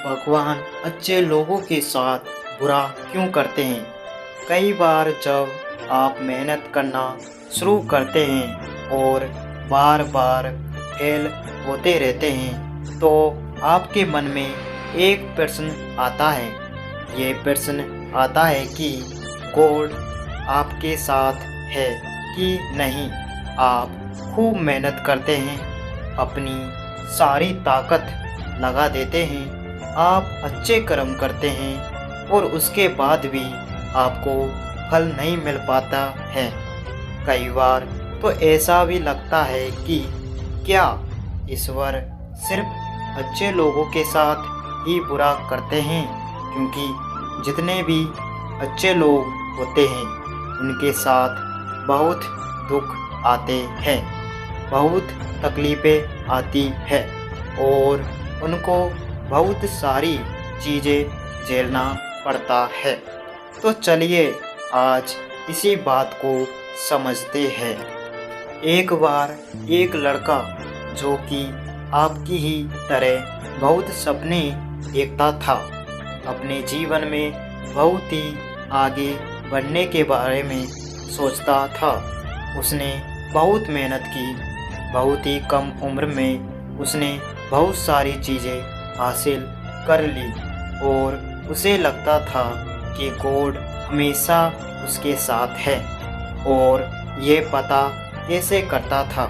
भगवान अच्छे लोगों के साथ बुरा क्यों करते हैं? कई बार जब आप मेहनत करना शुरू करते हैं और बार बार फेल होते रहते हैं तो आपके मन में एक प्रश्न आता है। ये प्रश्न आता है कि गॉड आपके साथ है कि नहीं। आप खूब मेहनत करते हैं, अपनी सारी ताकत लगा देते हैं, आप अच्छे कर्म करते हैं और उसके बाद भी आपको फल नहीं मिल पाता है। कई बार तो ऐसा भी लगता है कि क्या ईश्वर सिर्फ अच्छे लोगों के साथ ही बुरा करते हैं, क्योंकि जितने भी अच्छे लोग होते हैं उनके साथ बहुत दुख आते हैं, बहुत तकलीफ़ें आती है और उनको बहुत सारी चीज़ें झेलना पड़ता है। तो चलिए आज इसी बात को समझते हैं। एक बार एक लड़का जो कि आपकी ही तरह बहुत सपने देखता था, अपने जीवन में बहुत ही आगे बढ़ने के बारे में सोचता था। उसने बहुत मेहनत की, बहुत ही कम उम्र में उसने बहुत सारी चीज़ें हासिल कर ली और उसे लगता था कि गॉड हमेशा उसके साथ है। और ये पता कैसे करता था?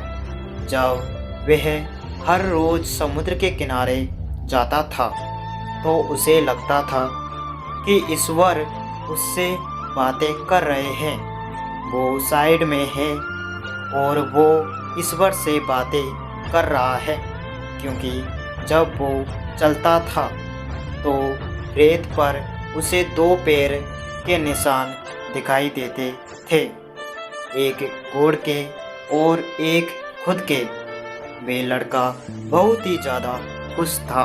जब वह हर रोज़ समुद्र के किनारे जाता था तो उसे लगता था कि ईश्वर उससे बातें कर रहे हैं, वो साइड में है और वो ईश्वर से बातें कर रहा है, क्योंकि जब वो चलता था तो रेत पर उसे 2 पैर के निशान दिखाई देते थे, एक घोड़ के और एक खुद के। वे लड़का बहुत ही ज़्यादा खुश था।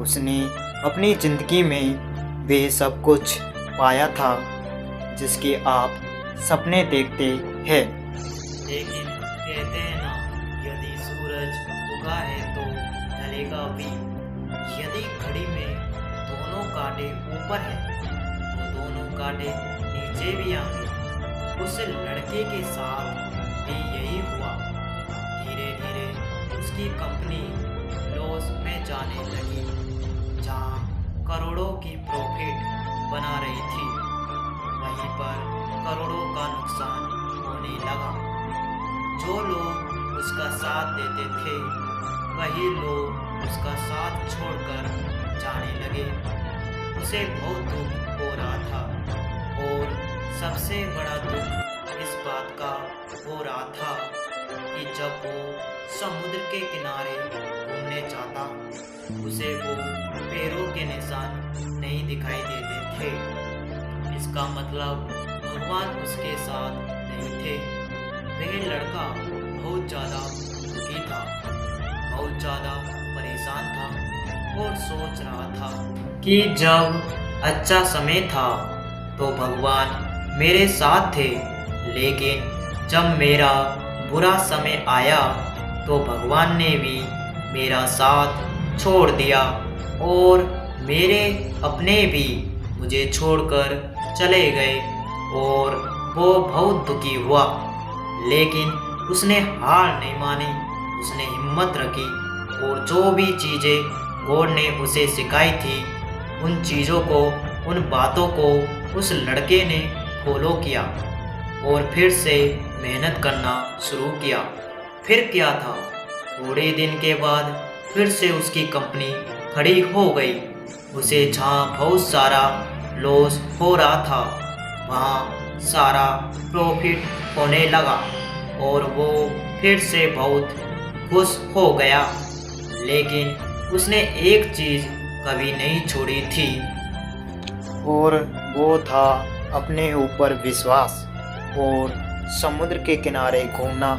उसने अपनी ज़िंदगी में वे सब कुछ पाया था जिसके आप सपने देखते हैं। लेकिन कहते हैं ना, यदि सूरज उगा है तो ढलेगा भी। यदि घड़ी में दोनों कांटे ऊपर हैं तो दोनों कांटे नीचे भी आएंगे। उस लड़के के साथ भी यही हुआ। धीरे धीरे उसकी कंपनी लॉस में जाने लगी, जहाँ करोड़ों की प्रॉफिट बना रही थी वहीं पर करोड़ों का नुकसान होने लगा। जो लोग उसका साथ देते थे वही लोग उसका साथ छोड़कर जाने लगे। उसे बहुत दुख हो रहा था और सबसे बड़ा दुख इस बात का हो रहा था कि जब वो समुद्र के किनारे घूमने जाता उसे वो पैरों के निशान नहीं दिखाई देते थे। इसका मतलब भगवान उसके साथ नहीं थे। वह लड़का बहुत ज़्यादा दुखी था, बहुत ज़्यादा परेशान था और सोच रहा था कि जब अच्छा समय था तो भगवान मेरे साथ थे, लेकिन जब मेरा बुरा समय आया तो भगवान ने भी मेरा साथ छोड़ दिया और मेरे अपने भी मुझे छोड़कर चले गए और वो बहुत दुखी हुआ। लेकिन उसने हार नहीं मानी, उसने हिम्मत रखी और जो भी चीज़ें गॉड ने उसे सिखाई थी उन चीज़ों को, उन बातों को उस लड़के ने फॉलो किया और फिर से मेहनत करना शुरू किया। फिर क्या था, थोड़े दिन के बाद फिर से उसकी कंपनी खड़ी हो गई। उसे जहाँ बहुत सारा लॉस हो रहा था वहाँ सारा प्रॉफिट होने लगा और वो फिर से बहुत खुश हो गया। लेकिन उसने एक चीज़ कभी नहीं छोड़ी थी और वो था अपने ऊपर विश्वास और समुद्र के किनारे घूमना।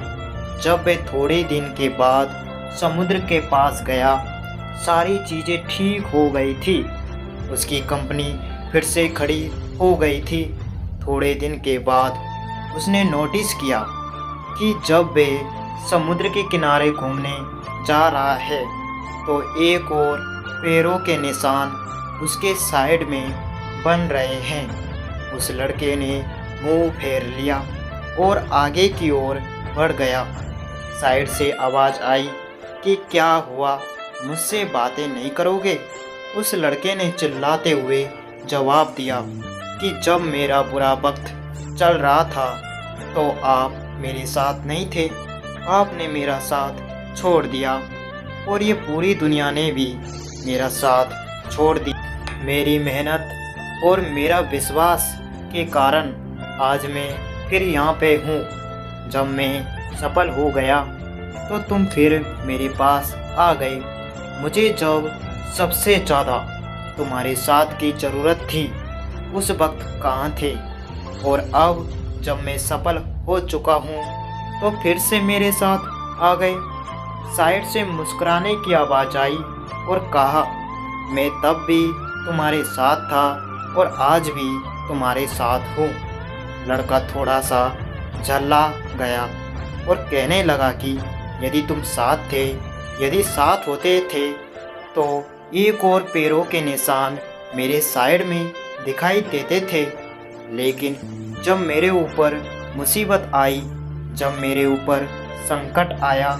जब वह थोड़े दिन के बाद समुद्र के पास गया, सारी चीज़ें ठीक हो गई थी। उसकी कंपनी फिर से खड़ी हो गई थी। थोड़े दिन के बाद उसने नोटिस किया कि जब वह समुद्र के किनारे घूमने जा रहा है तो एक और पैरों के निशान उसके साइड में बन रहे हैं। उस लड़के ने मुंह फेर लिया और आगे की ओर बढ़ गया। साइड से आवाज़ आई कि क्या हुआ, मुझसे बातें नहीं करोगे? उस लड़के ने चिल्लाते हुए जवाब दिया कि जब मेरा बुरा वक्त चल रहा था तो आप मेरे साथ नहीं थे, आपने मेरा साथ छोड़ दिया और ये पूरी दुनिया ने भी मेरा साथ छोड़ दिया। मेरी मेहनत और मेरा विश्वास के कारण आज मैं फिर यहाँ पे हूँ। जब मैं सफल हो गया तो तुम फिर मेरे पास आ गए। मुझे जब सबसे ज़्यादा तुम्हारे साथ की ज़रूरत थी उस वक्त कहाँ थे? और अब जब मैं सफल हो चुका हूँ तो फिर से मेरे साथ आ गए। साइड से मुस्कुराने की आवाज़ आई और कहा, मैं तब भी तुम्हारे साथ था और आज भी तुम्हारे साथ हूँ। लड़का थोड़ा सा झल्ला गया और कहने लगा कि यदि तुम साथ थे, यदि साथ होते थे तो एक और पैरों के निशान मेरे साइड में दिखाई देते थे। लेकिन जब मेरे ऊपर मुसीबत आई, जब मेरे ऊपर संकट आया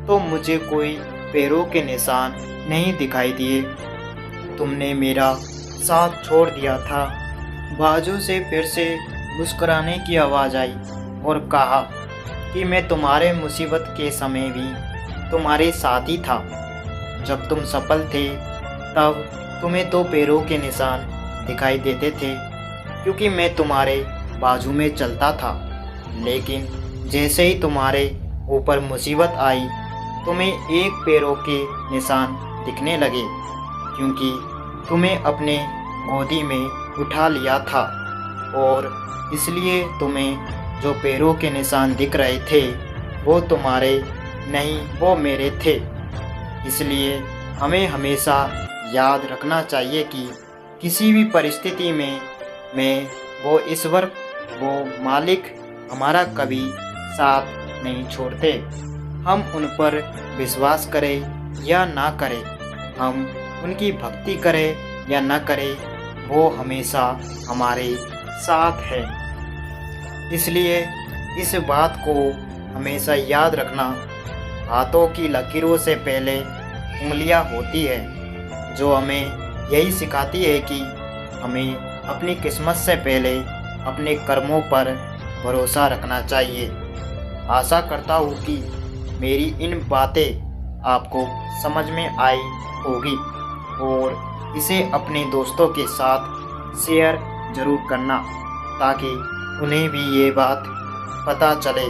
तो मुझे कोई पैरों के निशान नहीं दिखाई दिए। तुमने मेरा साथ छोड़ दिया था। बाजू से फिर से मुस्कुराने की आवाज़ आई और कहा कि मैं तुम्हारे मुसीबत के समय भी तुम्हारे साथ ही था। जब तुम सफल थे तब तुम्हें तो पैरों के निशान दिखाई देते थे क्योंकि मैं तुम्हारे बाजू में चलता था। लेकिन जैसे ही तुम्हारे ऊपर मुसीबत आई तुम्हें एक पैरों के निशान दिखने लगे क्योंकि तुम्हें अपने गोदी में उठा लिया था और इसलिए तुम्हें जो पैरों के निशान दिख रहे थे वो तुम्हारे नहीं, वो मेरे थे। इसलिए हमें हमेशा याद रखना चाहिए कि किसी भी परिस्थिति में मैं, वो ईश्वर, वो मालिक हमारा कभी साथ नहीं छोड़ते। हम उन पर विश्वास करें या ना करें, हम उनकी भक्ति करें या ना करें, वो हमेशा हमारे साथ है। इसलिए इस बात को हमेशा याद रखना, हाथों की लकीरों से पहले उंगलियां होती है, जो हमें यही सिखाती है कि हमें अपनी किस्मत से पहले अपने कर्मों पर भरोसा रखना चाहिए। आशा करता हूँ कि मेरी इन बातें आपको समझ में आई होगी और इसे अपने दोस्तों के साथ शेयर ज़रूर करना ताकि उन्हें भी ये बात पता चले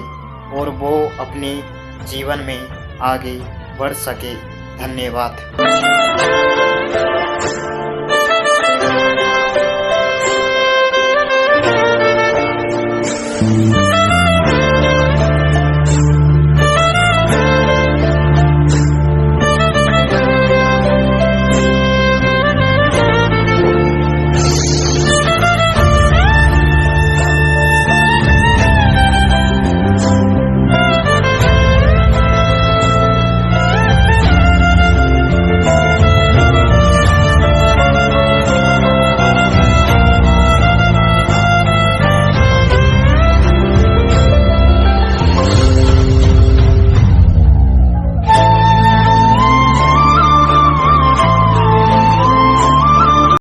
और वो अपने जीवन में आगे बढ़ सके। धन्यवाद।